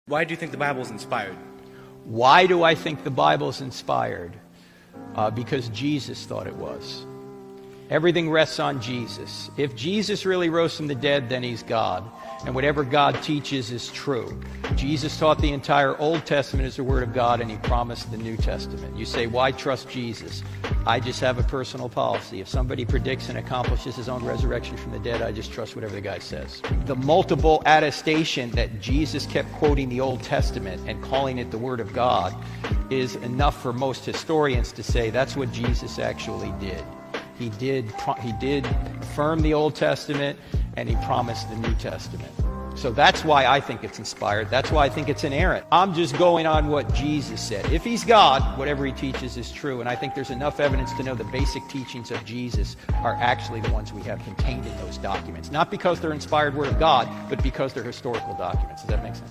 Why do you think the Bible is inspired? Why do I think the Bible is inspired? Because Jesus thought it was. Everything rests on Jesus. If Jesus really rose from the dead, then he's God. And whatever God teaches is true. Jesus taught the entire Old Testament as the Word of God, and he promised the New Testament. You say, why trust Jesus? I just have a personal policy. If somebody predicts and accomplishes his own resurrection from the dead, I just trust whatever the guy says. The multiple attestation that Jesus kept quoting the Old Testament and calling it the Word of God is enough for most historians to say that's what Jesus actually did. He did affirm the Old Testament, and he promised the New Testament. So that's why I think it's inspired. That's why I think it's inerrant. I'm just going on what Jesus said. If he's God, whatever he teaches is true. And I think there's enough evidence to know the basic teachings of Jesus are actually the ones we have contained in those documents. Not because they're inspired Word of God, but because they're historical documents. Does that make sense?